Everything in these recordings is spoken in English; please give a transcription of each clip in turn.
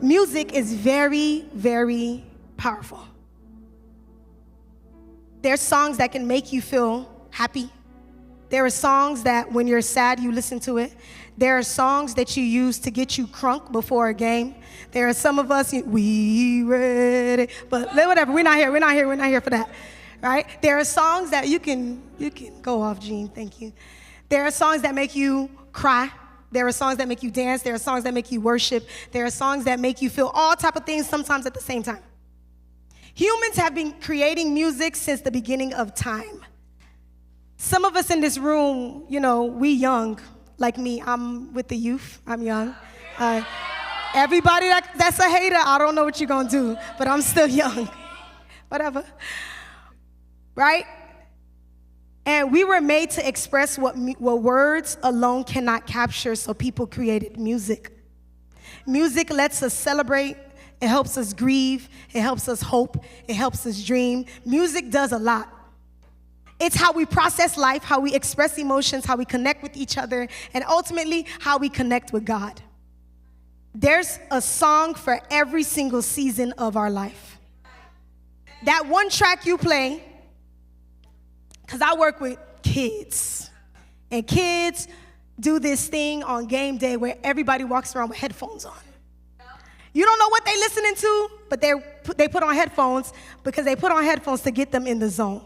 Music is very, very powerful. There's songs that can make you feel happy. There are songs that when you're sad, you listen to it. There are songs that you use to get you crunk before a game. There are some of us, we ready, but whatever, we're not here for that, right? There are songs that you can go off, Gene, thank you. There are songs that make you cry. There are songs that make you dance. There are songs that make you worship. There are songs that make you feel all type of things sometimes at the same time. Humans have been creating music since the beginning of time. Some of us in this room, we young, like me. I'm with the youth. I'm young. Everybody that's a hater, I don't know what you're going to do, but I'm still young. Whatever. Right? And we were made to express what words alone cannot capture, so people created music. Music lets us celebrate. It helps us grieve. It helps us hope. It helps us dream. Music does a lot. It's how we process life, how we express emotions, how we connect with each other, and ultimately how we connect with God. There's a song for every single season of our life. That one track you play, because I work with kids, and kids do this thing on game day where everybody walks around with headphones on. You don't know what they're listening to, but they put on headphones because they put on headphones to get them in the zone,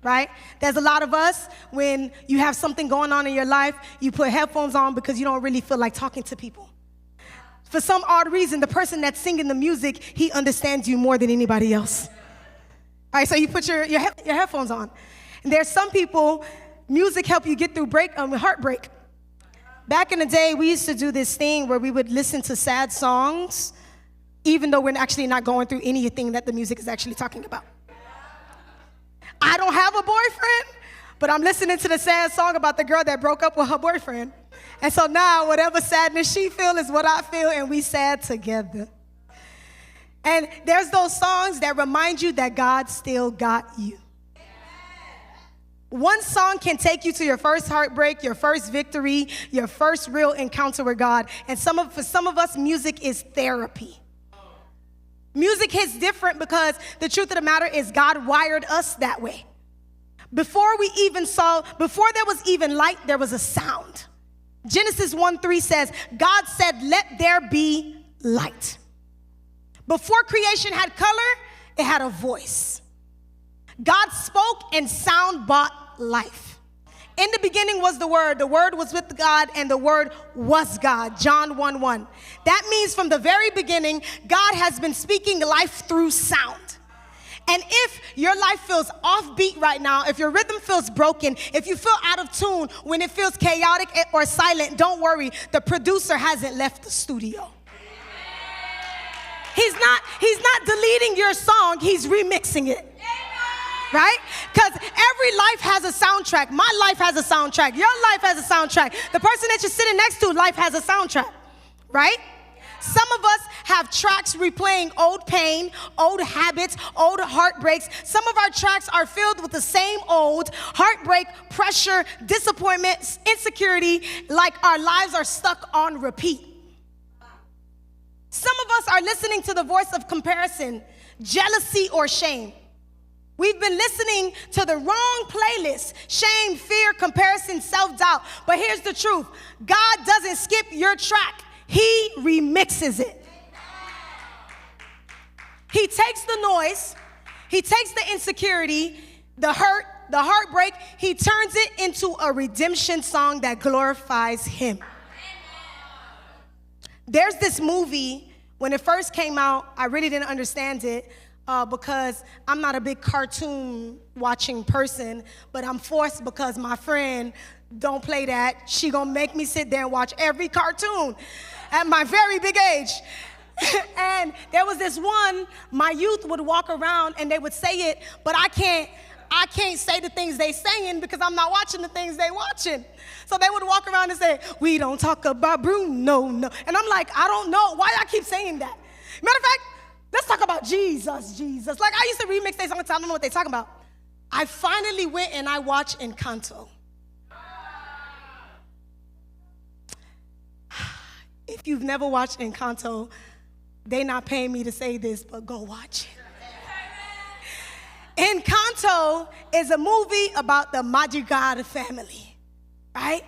right? There's a lot of us, when you have something going on in your life, you put headphones on because you don't really feel like talking to people. For some odd reason, the person that's singing the music, he understands you more than anybody else. All right, so you put your headphones on. And there's some people, music help you get through heartbreak. Back in the day, we used to do this thing where we would listen to sad songs, even though we're actually not going through anything that the music is actually talking about. I don't have a boyfriend, but I'm listening to the sad song about the girl that broke up with her boyfriend. And so now whatever sadness she feels is what I feel, and we sad together. And there's those songs that remind you that God still got you. One song can take you to your first heartbreak, your first victory, your first real encounter with God. And for some of us, music is therapy. Music hits different because the truth of the matter is God wired us that way. Before there was even light, there was a sound. Genesis 1:3 says, God said, let there be light. Before creation had color, it had a voice. God spoke and sound brought life. In the beginning was the Word was with God, and the Word was God. John 1:1. That means from the very beginning, God has been speaking life through sound. And if your life feels offbeat right now, if your rhythm feels broken, if you feel out of tune, when it feels chaotic or silent, don't worry. The producer hasn't left the studio. He's not deleting your song, he's remixing it. Right? Because every life has a soundtrack. My life has a soundtrack. Your life has a soundtrack. The person that you're sitting next to, life has a soundtrack. Right? Some of us have tracks replaying old pain, old habits, old heartbreaks. Some of our tracks are filled with the same old heartbreak, pressure, disappointment, insecurity, like our lives are stuck on repeat. Some of us are listening to the voice of comparison, jealousy, or shame. We've been listening to the wrong playlist: shame, fear, comparison, self-doubt. But here's the truth. God doesn't skip your track. He remixes it. He takes the noise. He takes the insecurity, the hurt, the heartbreak. He turns it into a redemption song that glorifies him. There's this movie, when it first came out, I really didn't understand it. Because I'm not a big cartoon watching person, but I'm forced because my friend don't play that. She gonna make me sit there and watch every cartoon at my very big age. And there was this one, my youth would walk around and they would say it, but I can't say the things they saying because I'm not watching the things they watching. So they would walk around and say, we don't talk about Bruno, no. And I'm like, I don't know why I keep saying that. Matter of fact, let's talk about Jesus. Like, I used to remix their songs, I don't know what they're talking about. I finally went and I watched Encanto. If you've never watched Encanto, They not paying me to say this, but go watch it. Encanto is a movie about the Madrigal family, right?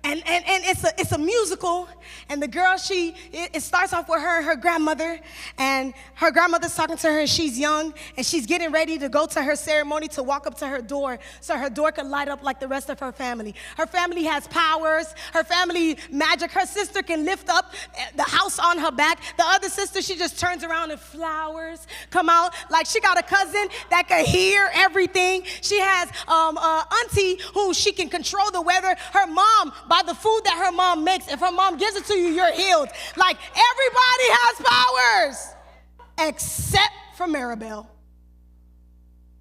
And it's a musical, and the girl, it starts off with her and her grandmother, and her grandmother's talking to her, and she's young, and she's getting ready to go to her ceremony to walk up to her door, so her door can light up like the rest of her family. Her family has powers, her family magic. Her sister can lift up the house on her back. The other sister, she just turns around and flowers come out. Like, she got a cousin that can hear everything. She has auntie who she can control the weather. Her mom, by the food that her mom makes, if her mom gives it to you, you're healed. Like, everybody has powers except for Maribel.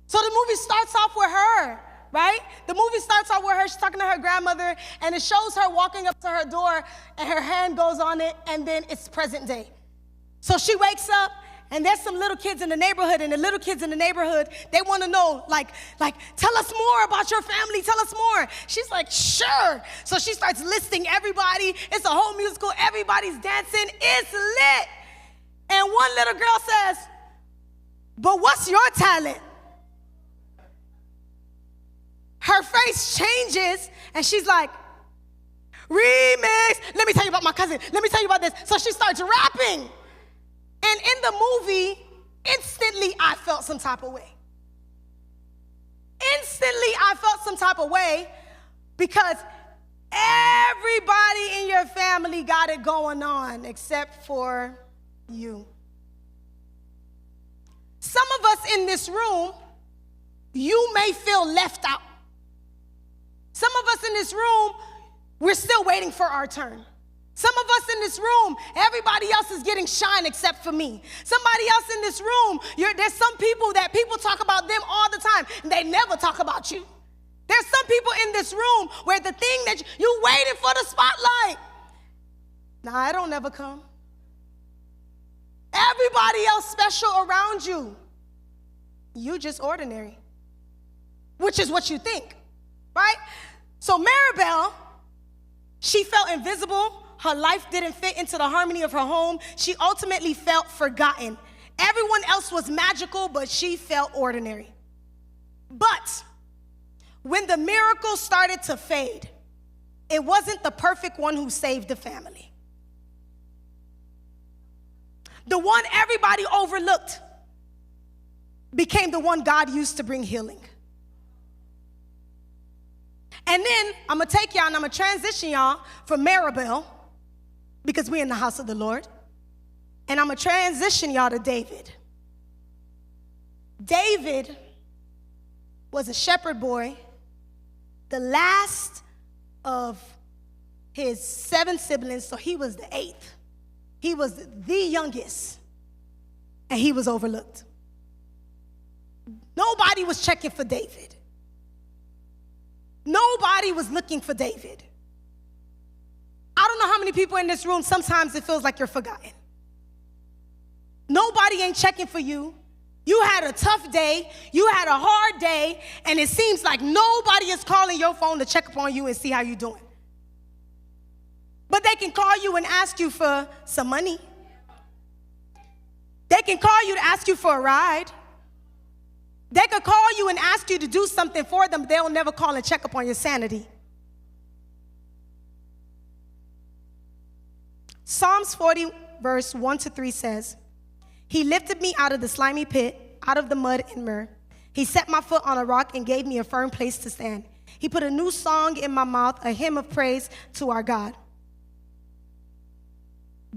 So the movie starts off with her, right? The movie starts off with her, she's talking to her grandmother, and it shows her walking up to her door, and her hand goes on it, and then it's present day. So she wakes up, and there's some little kids in the neighborhood, and the little kids in the neighborhood, they want to know, like, tell us more about your family, tell us more. She's like, sure. So she starts listing everybody. It's a whole musical. Everybody's dancing. It's lit. And one little girl says, but what's your talent? Her face changes, and she's like, remix. Let me tell you about my cousin. Let me tell you about this. So she starts rapping. And in the movie, instantly I felt some type of way. Instantly I felt some type of way because everybody in your family got it going on except for you. Some of us in this room, you may feel left out. Some of us in this room, we're still waiting for our turn. Some of us in this room, everybody else is getting shine except for me. Somebody else in this room, there's some people that people talk about them all the time, and they never talk about you. There's some people in this room where the thing that you waiting for the spotlight. Nah, I don't never come. Everybody else special around you. You just ordinary, which is what you think, right? So Maribel, she felt invisible. Her life didn't fit into the harmony of her home. She ultimately felt forgotten. Everyone else was magical, but she felt ordinary. But when the miracle started to fade, it wasn't the perfect one who saved the family. The one everybody overlooked became the one God used to bring healing. And then I'm going to take y'all and I'm going to transition y'all from Maribel, because we're in the house of the Lord. And I'm going to transition y'all to David. David was a shepherd boy, the last of his 7 siblings, so he was the 8th. He was the youngest, and he was overlooked. Nobody was checking for David. Nobody was looking for David. I don't know how many people in this room, sometimes it feels like you're forgotten. Nobody ain't checking for you. You had a tough day. You had a hard day, and it seems like nobody is calling your phone to check up on you and see how you're doing. But they can call you and ask you for some money. They can call you to ask you for a ride. They could call you and ask you to do something for them, but they'll never call and check up on your sanity. Psalms 40, verse 1-3 says, He lifted me out of the slimy pit, out of the mud and mire. He set my foot on a rock and gave me a firm place to stand. He put a new song in my mouth, a hymn of praise to our God.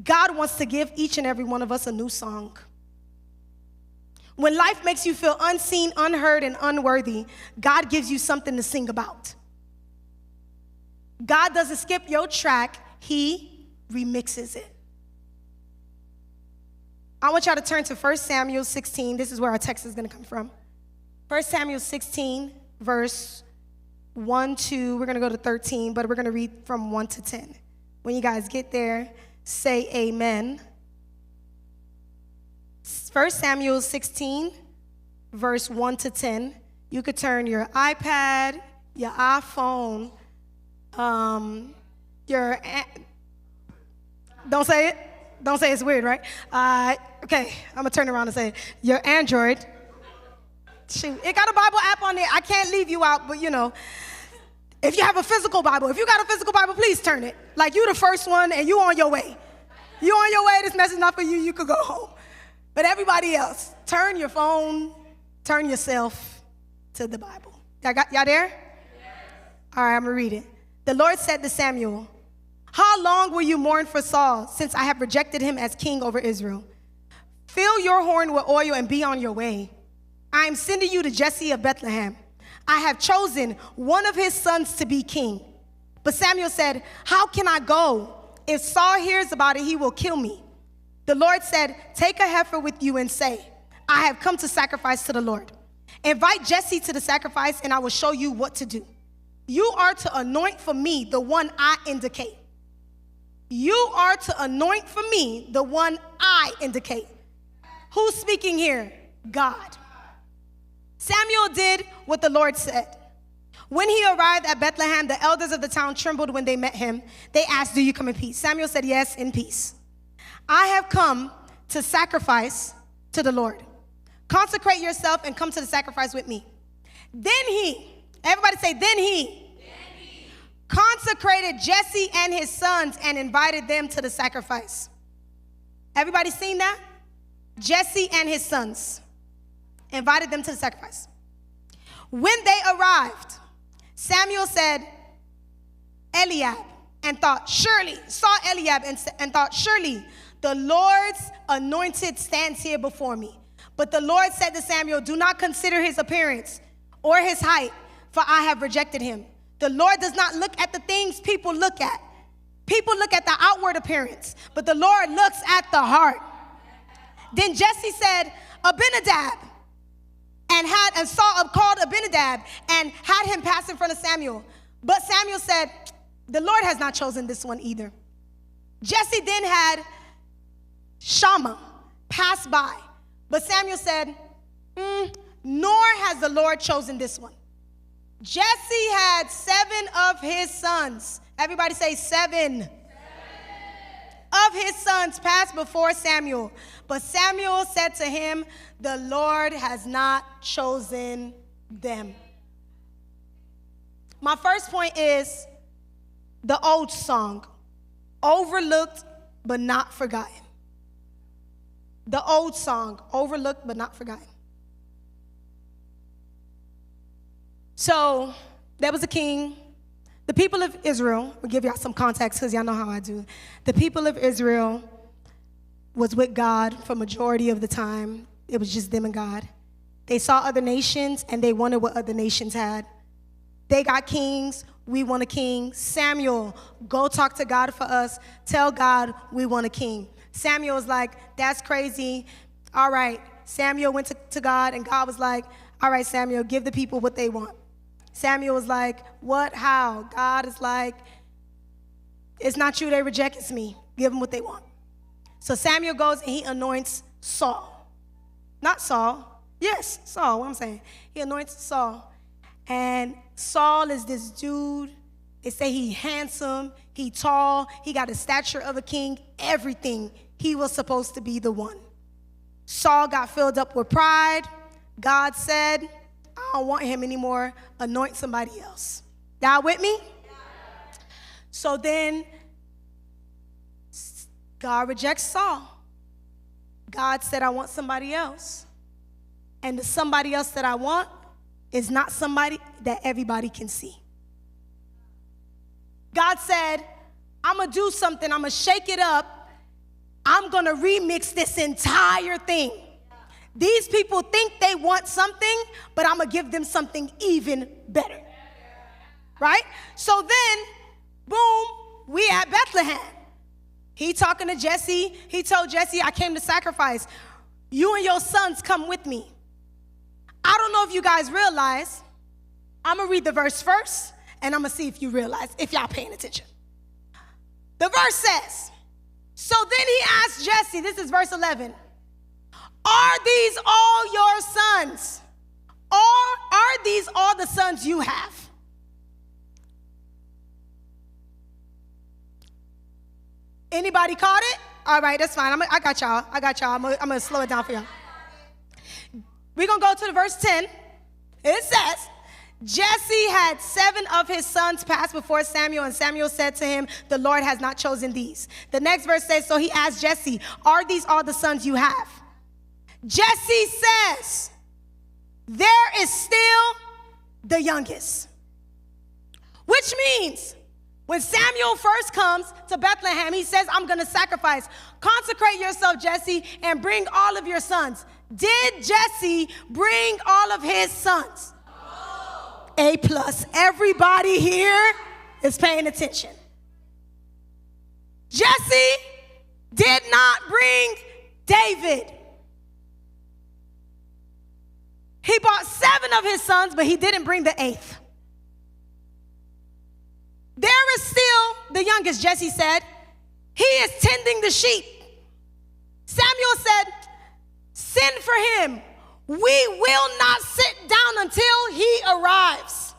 God wants to give each and every one of us a new song. When life makes you feel unseen, unheard, and unworthy, God gives you something to sing about. God doesn't skip your track, He remixes it. I want y'all to turn to 1 Samuel 16. This is where our text is going to come from. 1 Samuel 16, verse 1 to, we're going to go to 13, but we're going to read from 1 to 10. When you guys get there, say amen. 1 Samuel 16, verse 1 to 10. You could turn your iPad, your iPhone, don't say it. Don't say it's weird, right? Okay, I'm gonna turn around and say, your Android, shoot, it got a Bible app on there. I can't leave you out, but if you have a physical Bible, if you got a physical Bible, please turn it. Like you the first one and you on your way. You on your way, this message not for you, you could go home. But everybody else, turn your phone, turn yourself to the Bible. Y'all there? Yes. All right, I'm gonna read it. The Lord said to Samuel, how long will you mourn for Saul, since I have rejected him as king over Israel? Fill your horn with oil and be on your way. I am sending you to Jesse of Bethlehem. I have chosen one of his sons to be king. But Samuel said, how can I go? If Saul hears about it, he will kill me. The Lord said, take a heifer with you and say, I have come to sacrifice to the Lord. Invite Jesse to the sacrifice and I will show you what to do. You are to anoint for me the one I indicate. You are to anoint for me the one I indicate. Who's speaking here? God. Samuel did what the Lord said. When he arrived at Bethlehem, the elders of the town trembled when they met him. They asked, do you come in peace? Samuel said, yes, in peace. I have come to sacrifice to the Lord. Consecrate yourself and come to the sacrifice with me. Then he, everybody say, then he consecrated Jesse and his sons and invited them to the sacrifice. Everybody seen that? Jesse and his sons invited them to the sacrifice. When they arrived, Samuel said, Eliab, and thought, surely, saw Eliab and thought, surely the Lord's anointed stands here before me. But the Lord said to Samuel, do not consider his appearance or his height, for I have rejected him. The Lord does not look at the things people look at. People look at the outward appearance, but the Lord looks at the heart. Then Jesse said, Abinadab, and Saul called Abinadab and had him pass in front of Samuel. But Samuel said, the Lord has not chosen this one either. Jesse then had Shammah pass by. But Samuel said, nor has the Lord chosen this one. Jesse had 7 of his sons. Everybody say 7. Of his sons passed before Samuel. But Samuel said to him, the Lord has not chosen them. My first point is the old song, overlooked but not forgotten. The old song, overlooked but not forgotten. So there was a king. The people of Israel, I'll give y'all some context because y'all know how I do. The people of Israel was with God for majority of the time. It was just them and God. They saw other nations and they wanted what other nations had. They got kings, we want a king. Samuel, go talk to God for us. Tell God we want a king. Samuel was like, that's crazy. All right. Samuel went to God and God was like, all right, Samuel, give the people what they want. Samuel was like, what, how? God is like, it's not you they reject, it's me. Give them what they want. So Samuel goes and he anoints Saul. Not Saul. Yes, Saul, what I'm saying. He anoints Saul. And Saul is this dude. They say he handsome, he tall, he got the stature of a king, everything. He was supposed to be the one. Saul got filled up with pride. God said, I don't want him anymore. Anoint somebody else. Y'all with me? Yeah. So then God rejects Saul. God said, I want somebody else. And the somebody else that I want is not somebody that everybody can see. God said, I'm going to do something. I'm going to shake it up. I'm going to remix this entire thing. These people think they want something, but I'm going to give them something even better. Right? So then, boom, we at Bethlehem. He talking to Jesse. He told Jesse, I came to sacrifice. You and your sons come with me. I don't know if you guys realize, I'm going to read the verse first, and I'm going to see if you realize, if y'all paying attention. The verse says, so then he asked Jesse, this is verse 11, are these all your sons? Or are these all the sons you have? Anybody caught it? All right, that's fine. I got y'all. I'm going to slow it down for y'all. We're going to go to the verse 10. It says, Jesse had 7 of his sons pass before Samuel, and Samuel said to him, the Lord has not chosen these. The next verse says, so he asked Jesse, are these all the sons you have? Jesse says, there is still the youngest. Which means, when Samuel first comes to Bethlehem, he says, I'm going to sacrifice. Consecrate yourself, Jesse, and bring all of your sons. Did Jesse bring all of his sons? A plus. Everybody here is paying attention. Jesse did not bring David. He brought 7 of his sons, but he didn't bring the 8th. There is still the youngest, Jesse said. He is tending the sheep. Samuel said, send for him. We will not sit down until he arrives.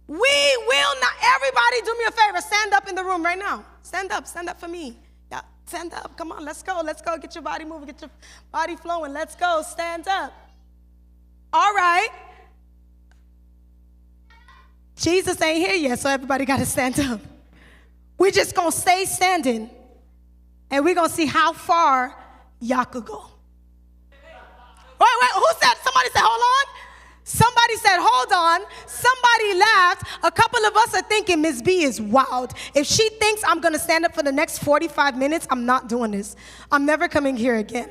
We will not. Everybody do me a favor. Stand up in the room right now. Stand up for me. Yeah, stand up. Come on, let's go. Get your body moving. Get your body flowing. Let's go. Stand up. All right. Jesus ain't here yet, so everybody got to stand up. We're just going to stay standing, and we're going to see how far y'all could go. Wait, who said? Somebody said, hold on. Somebody said, hold on. Somebody laughed. A couple of us are thinking, Miss B is wild. If she thinks I'm going to stand up for the next 45 minutes, I'm not doing this. I'm never coming here again.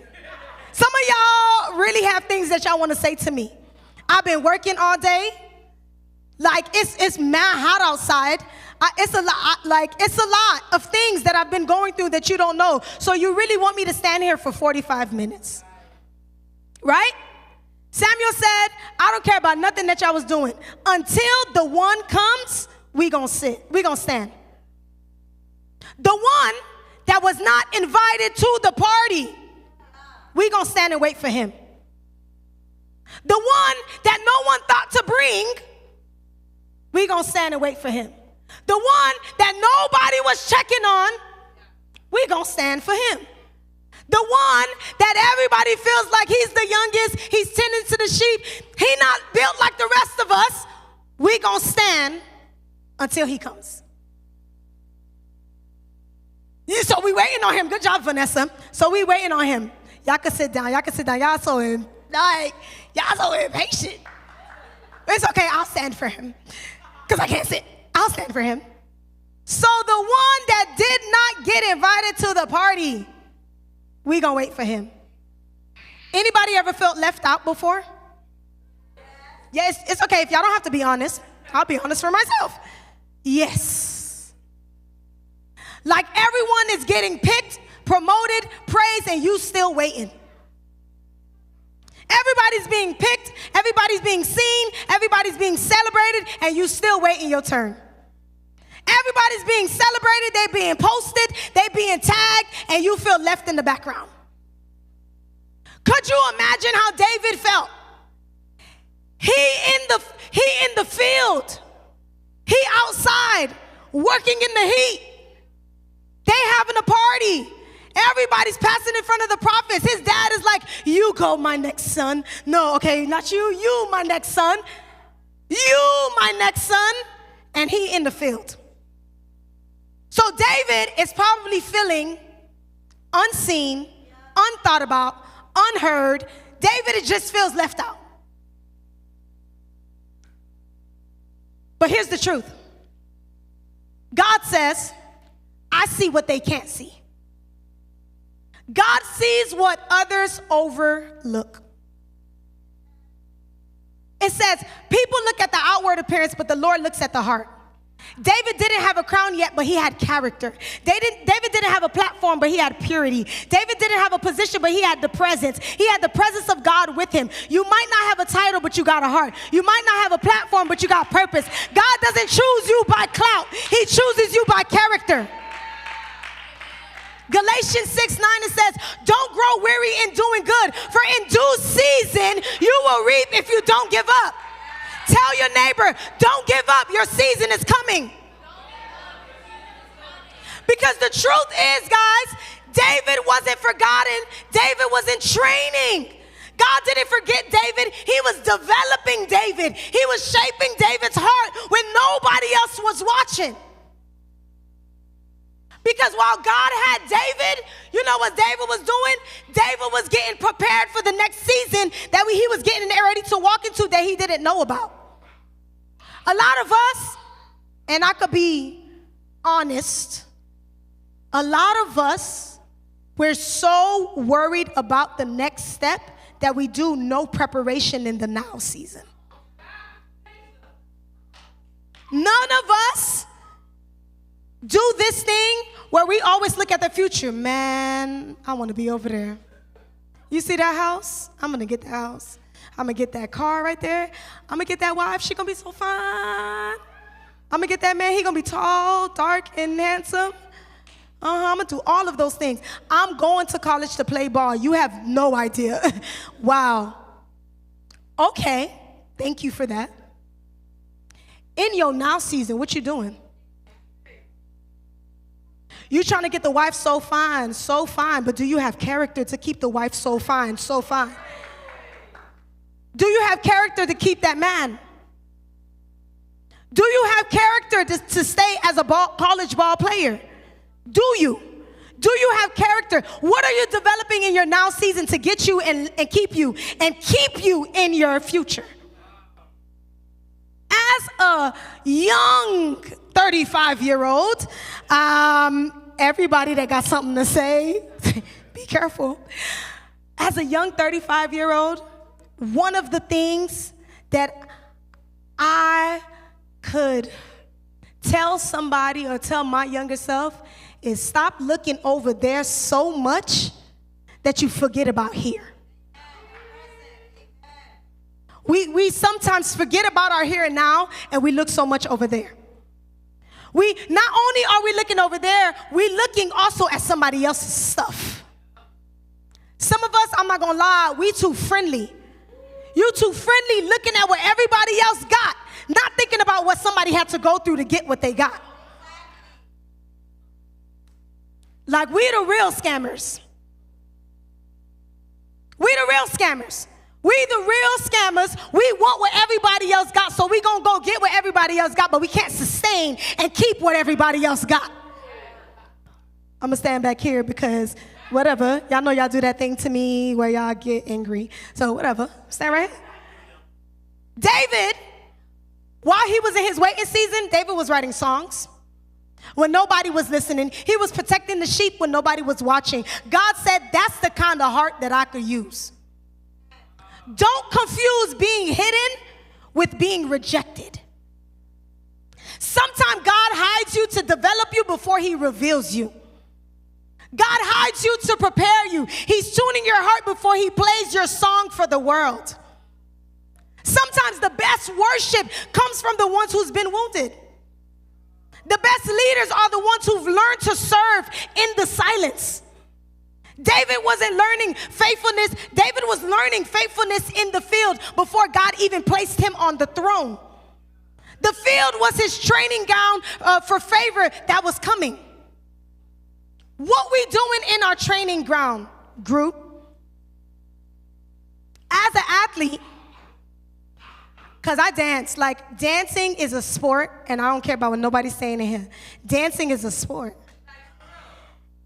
Some of y'all really have things that y'all want to say to me. I've been working all day. Like, it's mad hot outside. It's a lot of things that I've been going through that you don't know. So you really want me to stand here for 45 minutes? Right? Samuel said, I don't care about nothing that y'all was doing. Until the one comes, we gonna sit. We gonna stand. The one that was not invited to the party, we gonna stand and wait for him. The one that no one thought to bring, we gonna stand and wait for him. The one that nobody was checking on, we gonna stand for him. The one that everybody feels like he's the youngest, he's tending to the sheep, he not built like the rest of us, we gonna stand until he comes. Yeah, so we waiting on him. Good job, Vanessa. So we waiting on him. Y'all can sit down. Y'all so impatient. It's okay, I'll stand for him. Because I can't sit. I'll stand for him. So the one that did not get invited to the party, we gonna wait for him. Anybody ever felt left out before? Yes, it's okay if y'all don't have to be honest. I'll be honest for myself. Yes. Like everyone is getting picked, promoted, praised, and you still waiting. Everybody's being picked, everybody's being seen, everybody's being celebrated, and you still waiting your turn. Everybody's being celebrated, they being posted, they being tagged, and you feel left in the background. Could you imagine how David felt? He in the field. He outside, working in the heat. They having a party. Everybody's passing in front of the prophets. His dad is like, you go, my next son. No, okay, not you. You, my next son. You, my next son. And he in the field. So David is probably feeling unseen, unthought about, unheard. David just feels left out. But here's the truth. God says, I see what they can't see. God sees what others overlook. It says, people look at the outward appearance, but the Lord looks at the heart. David didn't have a crown yet, but he had character. David didn't have a platform, but he had purity. David didn't have a position, but he had the presence. He had the presence of God with him. You might not have a title, but you got a heart. You might not have a platform, but you got purpose. God doesn't choose you by clout. He chooses you by character. Galatians 6:9, it says, don't grow weary in doing good, for in due season you will reap if you don't give up. Tell your neighbor, don't give up. Your season is coming. Because the truth is, guys, David wasn't forgotten. David was in training. God didn't forget David. He was developing David. He was shaping David's heart when nobody else was watching. Because while God had David, you know what David was doing? David was getting prepared for the next season that he was getting ready to walk into that he didn't know about. A lot of us, and I could be honest, a lot of us, we're so worried about the next step that we do no preparation in the now season. None of us do this thing where we always look at the future. Man, I want to be over there. You see that house? I'm going to get the house. I'm going to get that car right there. I'm going to get that wife. She going to be so fine. I'm going to get that man. He going to be tall, dark, and handsome. I'm going to do all of those things. I'm going to college to play ball. You have no idea. Wow. Okay. Thank you for that. In your now season, what you doing? You trying to get the wife so fine, but do you have character to keep the wife so fine, so fine? Do you have character to keep that man? Do you have character to stay as a college ball player? Do you? Do you have character? What are you developing in your now season to get you and keep you in your future? As a young 35-year-old, everybody that got something to say, be careful. As a young 35-year-old, one of the things that I could tell somebody or tell my younger self is stop looking over there so much that you forget about here. We sometimes forget about our here and now, and we look so much over there. We not only are we looking over there, we're looking also at somebody else's stuff. Some of us, I'm not gonna lie, we too friendly. You too friendly looking at what everybody else got, not thinking about what somebody had to go through to get what they got. Like we the real scammers. We the real scammers. We the real scammers. We want what everybody else got, so we gonna go get what everybody else got, but we can't sustain and keep what everybody else got. I'm gonna stand back here because whatever. Y'all know y'all do that thing to me where y'all get angry. So whatever. Stand right here. David, while he was in his waiting season, David was writing songs. When nobody was listening, he was protecting the sheep when nobody was watching. God said, that's the kind of heart that I could use. Don't confuse being hidden with being rejected. Sometimes God hides you to develop you before he reveals you. God hides you to prepare you. He's tuning your heart before he plays your song for the world. Sometimes the best worship comes from the ones who's been wounded. The best leaders are the ones who've learned to serve in the silence. David wasn't learning faithfulness. David was learning faithfulness in the field before God even placed him on the throne. The field was his training ground for favor that was coming. What we doing in our training ground group? As an athlete, because I dance, like dancing is a sport, and I don't care about what nobody's saying in here. Dancing is a sport.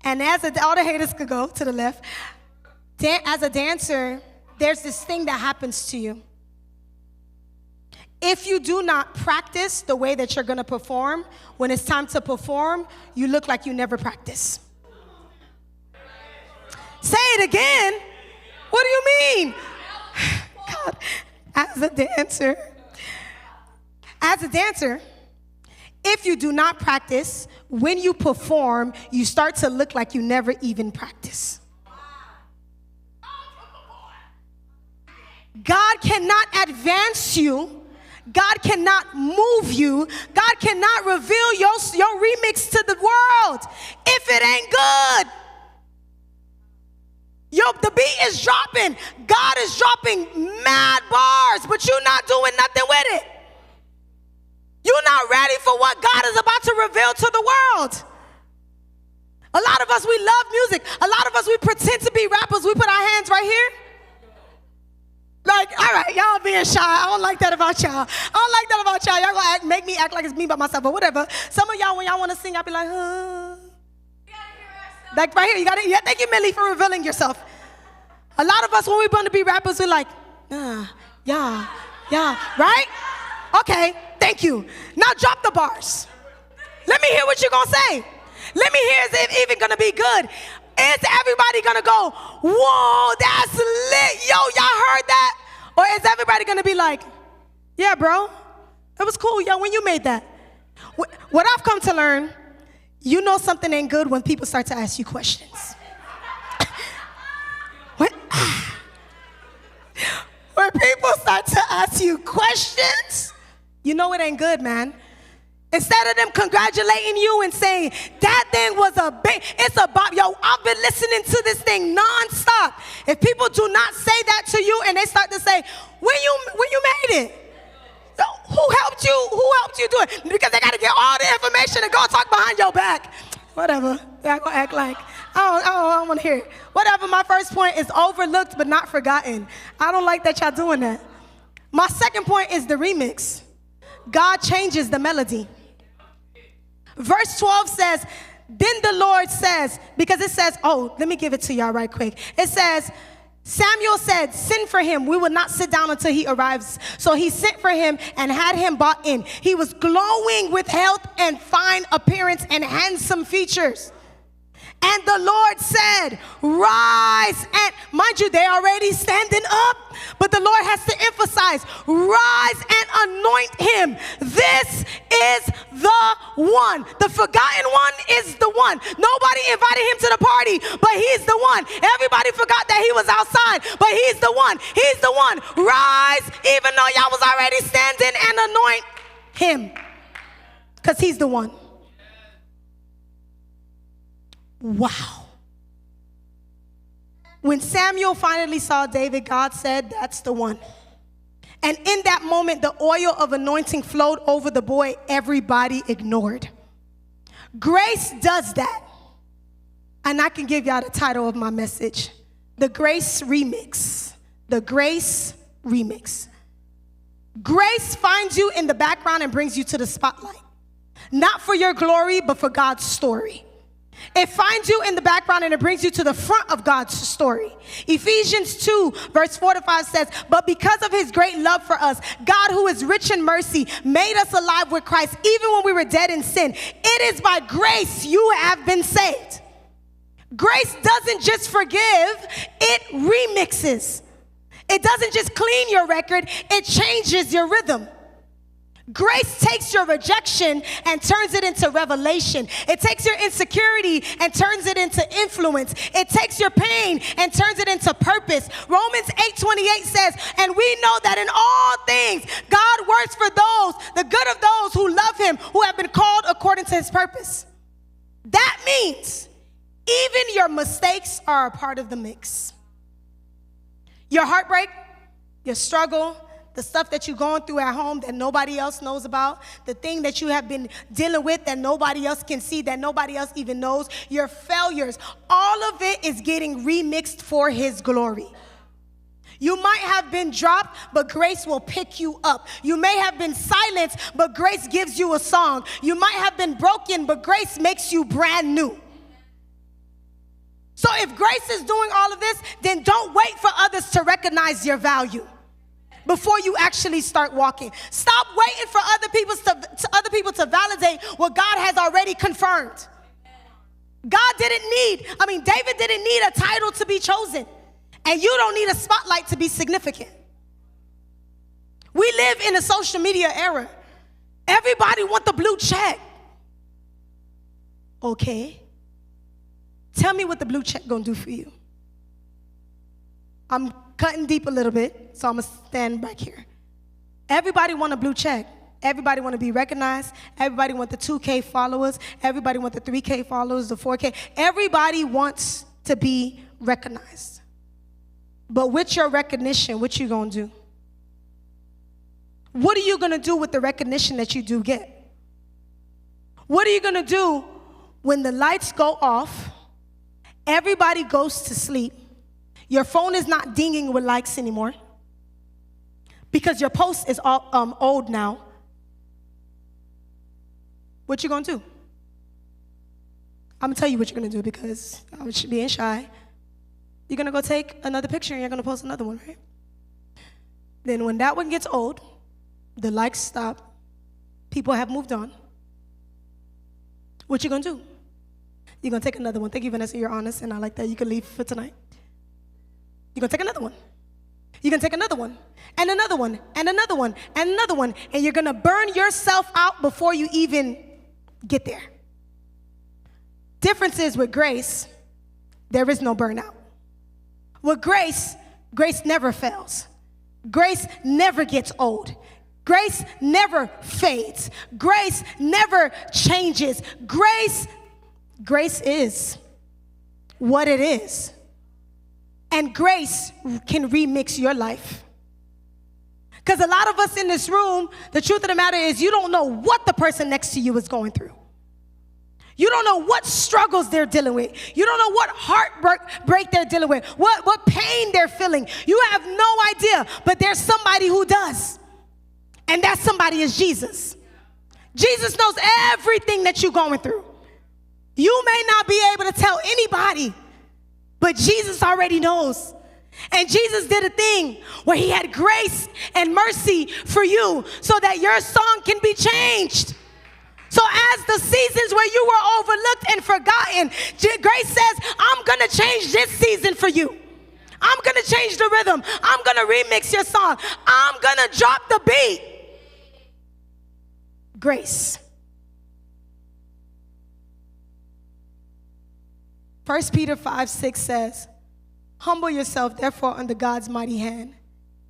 And all the haters could go to the left. As a dancer, there's this thing that happens to you. If you do not practice the way that you're going to perform, when it's time to perform, you look like you never practice. Say it again. What do you mean? God, as a dancer, if you do not practice, when you perform, you start to look like you never even practice. God cannot advance you. God cannot move you. God cannot reveal your remix to the world if it ain't good. The beat is dropping. God is dropping mad bars, but you're not doing nothing with it. You're not ready for what God is about to reveal to the world. A lot of us, we love music. A lot of us, we pretend to be rappers. We put our hands right here. Like, all right, y'all being shy. I don't like that about y'all. I don't like that about y'all. Y'all gonna make me act like it's me by myself or whatever. Some of y'all, when y'all want to sing, I'll be like, huh. Like right here, you got it. Yeah, thank you, Millie, for revealing yourself. A lot of us, when we want to be rappers, we're like, yeah, right? Okay, thank you. Now drop the bars. Let me hear what you're gonna say. Let me hear, is it even gonna be good? Is everybody gonna go, whoa, that's lit? Yo, y'all heard that? Or is everybody gonna be like, yeah, bro, it was cool, yo, when you made that? What I've come to learn, you know something ain't good when people start to ask you questions. When people start to ask you questions, you know it ain't good, man. Instead of them congratulating you and saying, that thing was a big, it's about, yo, I've been listening to this thing nonstop. If people do not say that to you and they start to say, when you made it? Who helped you? Who helped you do it? Because they got to get all the information and go talk behind your back. Whatever. They're going to act like, I don't want to hear it. Whatever, my first point is overlooked but not forgotten. I don't like that y'all doing that. My second point is the remix. God changes the melody. Verse 12 says, then the Lord says, because it says, oh, let me give it to y'all right quick. It says, Samuel said, send for him. We will not sit down until he arrives. So he sent for him and had him brought in. He was glowing with health and fine appearance and handsome features. And the Lord said, rise. And mind you, they're already standing up. But the Lord has to emphasize, rise and anoint him. This is the one. The forgotten one is the one. Nobody invited him to the party, but he's the one. Everybody forgot that he was outside, but he's the one. He's the one. Rise, even though y'all was already standing, and anoint him. Because he's the one. Wow. When Samuel finally saw David, God said, that's the one. And in that moment, the oil of anointing flowed over the boy everybody ignored. Grace does that. And I can give y'all the title of my message. The Grace Remix. The Grace Remix. Grace finds you in the background and brings you to the spotlight. Not for your glory, but for God's story. It finds you in the background and it brings you to the front of God's story. Ephesians 2 verse 4-5 says, but because of his great love for us, God, who is rich in mercy, made us alive with Christ even when we were dead in sin. It is by grace you have been saved. Grace doesn't just forgive, it remixes. It doesn't just clean your record, it changes your rhythm. Grace takes your rejection and turns it into revelation. It takes your insecurity and turns it into influence. It takes your pain and turns it into purpose. Romans 8:28 says, and we know that in all things, God works for those, the good of those who love him, who have been called according to his purpose. That means even your mistakes are a part of the mix. Your heartbreak, your struggle, the stuff that you're going through at home that nobody else knows about, the thing that you have been dealing with that nobody else can see, that nobody else even knows, your failures, all of it is getting remixed for his glory. You might have been dropped, but grace will pick you up. You may have been silenced, but grace gives you a song. You might have been broken, but grace makes you brand new. So if grace is doing all of this, then don't wait for others to recognize your value before you actually start walking. Stop waiting for other people to validate what God has already confirmed. David didn't need a title to be chosen. And you don't need a spotlight to be significant. We live in a social media era. Everybody want the blue check. Okay. Tell me what the blue check gonna do for you. I'm cutting deep a little bit, so I'm going to stand back here. Everybody want a blue check. Everybody want to be recognized. Everybody want the 2K followers. Everybody want the 3K followers, the 4K. Everybody wants to be recognized. But with your recognition, what you going to do? What are you going to do with the recognition that you do get? What are you going to do when the lights go off, everybody goes to sleep. Your phone is not dinging with likes anymore because your post is all, old now. What you gonna do? I'm gonna tell you what you're gonna do because I was being shy. You're gonna go take another picture and you're gonna post another one, right? Then when that one gets old, the likes stop, people have moved on. What you gonna do? You're gonna take another one. Thank you, Vanessa, you're honest, and I like that. You can leave for tonight. You're gonna take another one. You're gonna take another one, and another one, and another one, and another one, and you're gonna burn yourself out before you even get there. Difference is with grace, there is no burnout. With grace, grace never fails. Grace never gets old. Grace never fades. Grace never changes. Grace is what it is. And grace can remix your life. Because a lot of us in this room, the truth of the matter is you don't know what the person next to you is going through. You don't know what struggles they're dealing with. You don't know what heartbreak they're dealing with, what pain they're feeling. You have no idea, but there's somebody who does. And that somebody is Jesus. Jesus knows everything that you're going through. You may not be able to tell anybody, but Jesus already knows. And Jesus did a thing where he had grace and mercy for you so that your song can be changed. So as the seasons where you were overlooked and forgotten, grace says, I'm going to change this season for you. I'm going to change the rhythm. I'm going to remix your song. I'm going to drop the beat. Grace. 1 Peter 5:6 says, humble yourself, therefore, under God's mighty hand,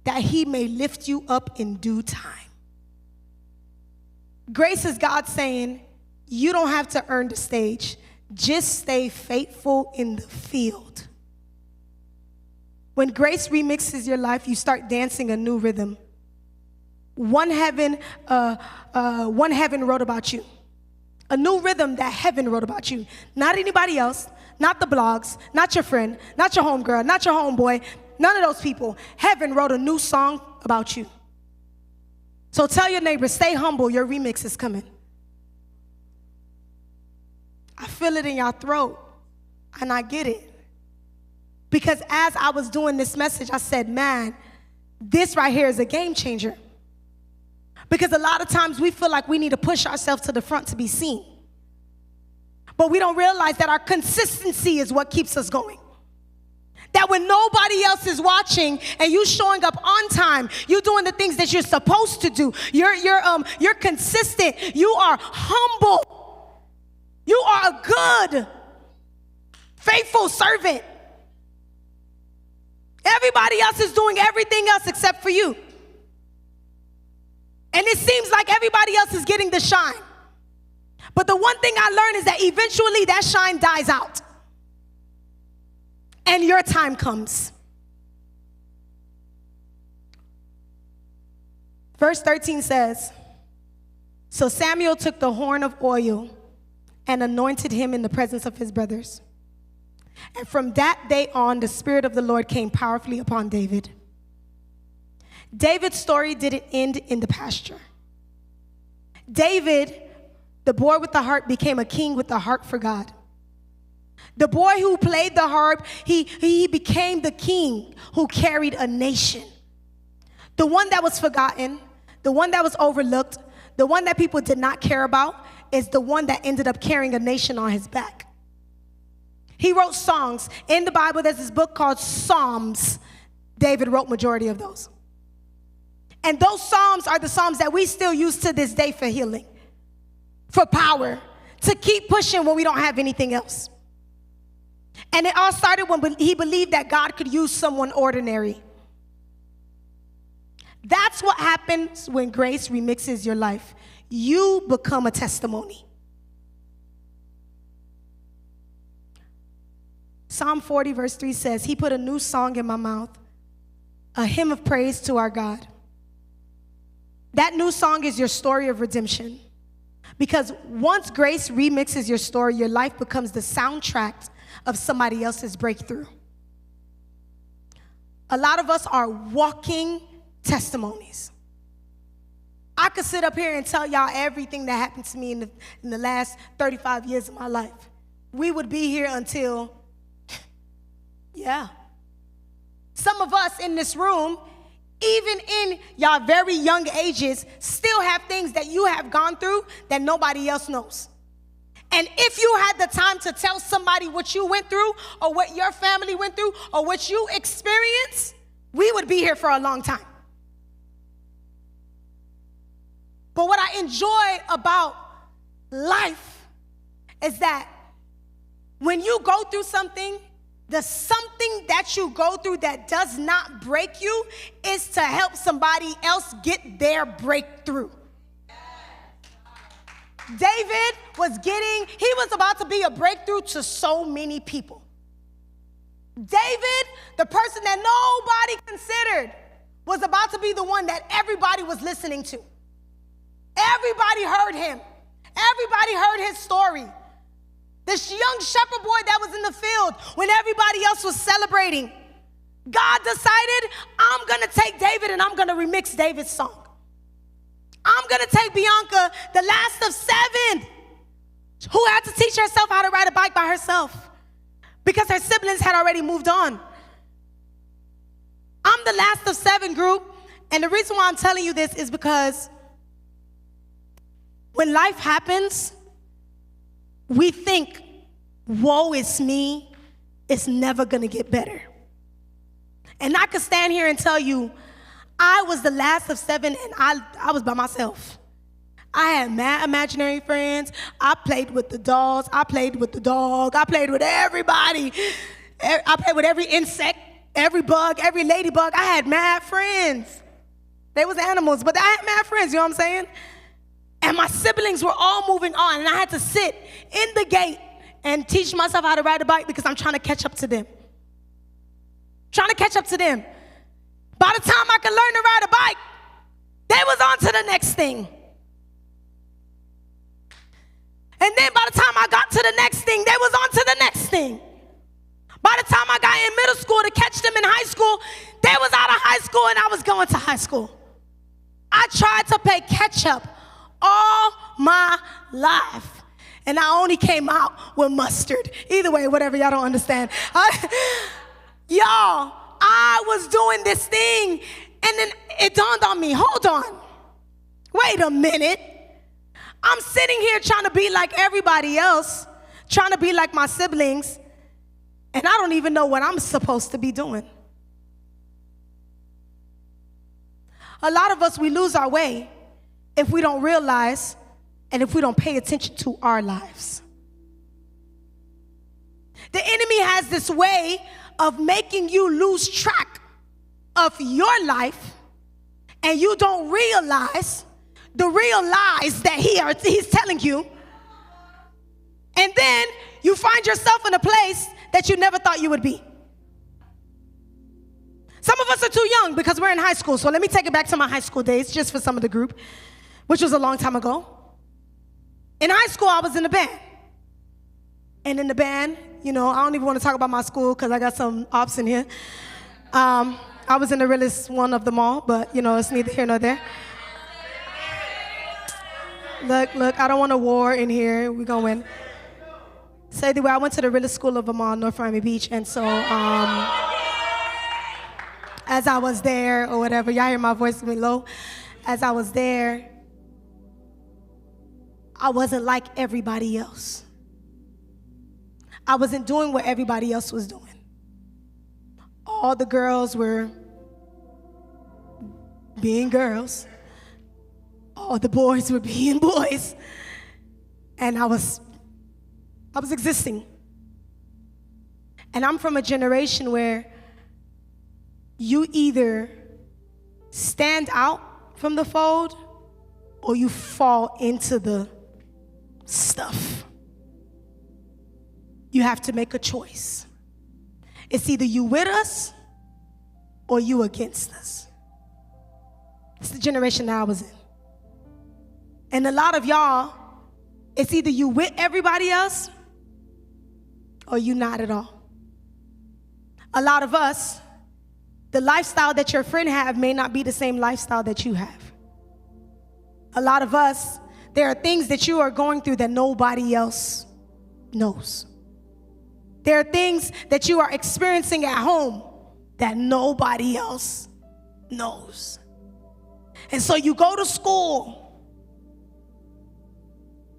that he may lift you up in due time. Grace is God saying, you don't have to earn the stage. Just stay faithful in the field. When grace remixes your life, you start dancing a new rhythm. One heaven wrote about you. A new rhythm that heaven wrote about you. Not anybody else, not the blogs, not your friend, not your homegirl, not your homeboy, none of those people. Heaven wrote a new song about you. So tell your neighbor, stay humble, your remix is coming. I feel it in your throat, and I get it. Because as I was doing this message, I said, man, this right here is a game changer. Because a lot of times we feel like we need to push ourselves to the front to be seen. But we don't realize that our consistency is what keeps us going. That when nobody else is watching and you showing up on time, you doing the things that you're supposed to do. You're consistent. You are humble. You are a good, faithful servant. Everybody else is doing everything else except for you. And it seems like everybody else is getting the shine. But the one thing I learned is that eventually that shine dies out. And your time comes. Verse 13 says, so Samuel took the horn of oil and anointed him in the presence of his brothers. And from that day on, the Spirit of the Lord came powerfully upon David. David's story didn't end in the pasture. David, the boy with the harp, became a king with the heart for God. The boy who played the harp, he became the king who carried a nation. The one that was forgotten, the one that was overlooked, the one that people did not care about, is the one that ended up carrying a nation on his back. He wrote songs. In the Bible, there's this book called Psalms. David wrote majority of those. And those Psalms are the Psalms that we still use to this day for healing, for power, to keep pushing when we don't have anything else. And it all started when he believed that God could use someone ordinary. That's what happens when grace remixes your life. You become a testimony. Psalm 40 verse 3 says, he put a new song in my mouth, a hymn of praise to our God. That new song is your story of redemption. Because once grace remixes your story, your life becomes the soundtrack of somebody else's breakthrough. A lot of us are walking testimonies. I could sit up here and tell y'all everything that happened to me in the last 35 years of my life. We would be here until, yeah. Some of us in this room, even in y'all very young ages, still have things that you have gone through that nobody else knows. And if you had the time to tell somebody what you went through or what your family went through or what you experienced, we would be here for a long time. But what I enjoy about life is that when you go through something, the something that you go through that does not break you is to help somebody else get their breakthrough. David he was about to be a breakthrough to so many people. David, the person that nobody considered, was about to be the one that everybody was listening to. Everybody heard him. Everybody heard his story. This young shepherd boy that was in the field when everybody else was celebrating. God decided, I'm going to take David and I'm going to remix David's song. I'm going to take Bianca, the last of 7, who had to teach herself how to ride a bike by herself because her siblings had already moved on. I'm the last of 7 group, and the reason why I'm telling you this is because when life happens, we think, woe is me, it's never gonna get better. And I could stand here and tell you, I was the last of 7 and I was by myself. I had mad imaginary friends. I played with the dolls. I played with the dog. I played with everybody. I played with every insect, every bug, every ladybug. I had mad friends. They was animals, but I had mad friends, you know what I'm saying? And my siblings were all moving on, and I had to sit in the gate and teach myself how to ride a bike because I'm trying to catch up to them. Trying to catch up to them. By the time I could learn to ride a bike, they was on to the next thing. And then by the time I got to the next thing, they was on to the next thing. By the time I got in middle school to catch them in high school, they was out of high school and I was going to high school. I tried to play catch up all my life. And I only came out with mustard. Either way, whatever, y'all don't understand. Y'all, I was doing this thing, and then it dawned on me, hold on. Wait a minute. I'm sitting here trying to be like everybody else, trying to be like my siblings, and I don't even know what I'm supposed to be doing. A lot of us, we lose our way if we don't realize and if we don't pay attention to our lives. The enemy has this way of making you lose track of your life, and you don't realize the real lies that he's telling you. And then you find yourself in a place that you never thought you would be. Some of us are too young because we're in high school. So let me take it back to my high school days just for some of the group, which was a long time ago. In high school, I was in a band. And in the band, you know, I don't even want to talk about my school because I got some ops in here. I was in the realest one of them all, but, you know, it's neither here nor there. Look, I don't want a war in here. We're going to win. So anyway, I went to the realest school of them all, North Miami Beach. And so as I was there or whatever, y'all hear my voice me low. As I was there, I wasn't like everybody else. I wasn't doing what everybody else was doing. All the girls were being girls. All the boys were being boys. And I was existing. And I'm from a generation where you either stand out from the fold or you fall into the stuff. You have to make a choice. It's either you with us or you against us. It's the generation that I was in. And a lot of y'all It's either you with everybody else or you not at all. A lot of us, the lifestyle that your friend have may not be the same lifestyle that you have. A lot of us, there are things that you are going through that nobody else knows. There are things that you are experiencing at home that nobody else knows. And so you go to school,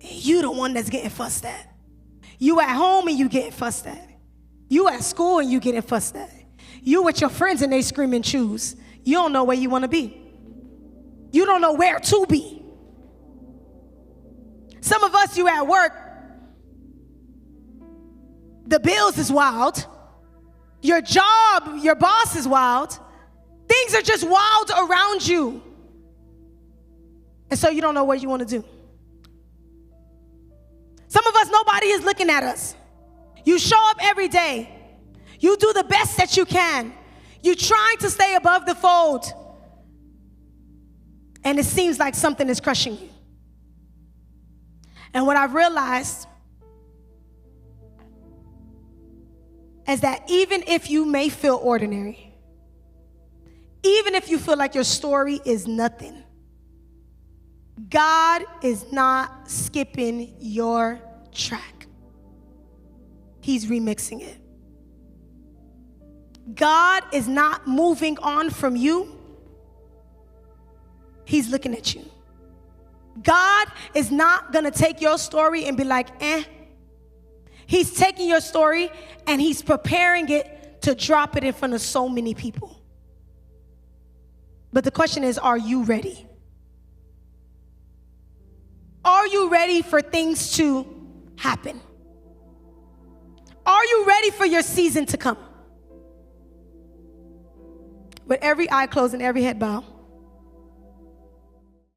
and you the one that's getting fussed at. You at home and you getting fussed at. You at school and you getting fussed at. You with your friends and they screaming choose. You don't know where you want to be. You don't know where to be. Some of us, you at work, the bills is wild. Your job, your boss is wild. Things are just wild around you. And so you don't know what you want to do. Some of us, nobody is looking at us. You show up every day. You do the best that you can. You're trying to stay above the fold. And it seems like something is crushing you. And what I've realized is that even if you may feel ordinary, even if you feel like your story is nothing, God is not skipping your track. He's remixing it. God is not moving on from you. He's looking at you. God is not going to take your story and be like, eh. He's taking your story and he's preparing it to drop it in front of so many people. But the question is, are you ready? Are you ready for things to happen? Are you ready for your season to come? With every eye closed and every head bowed,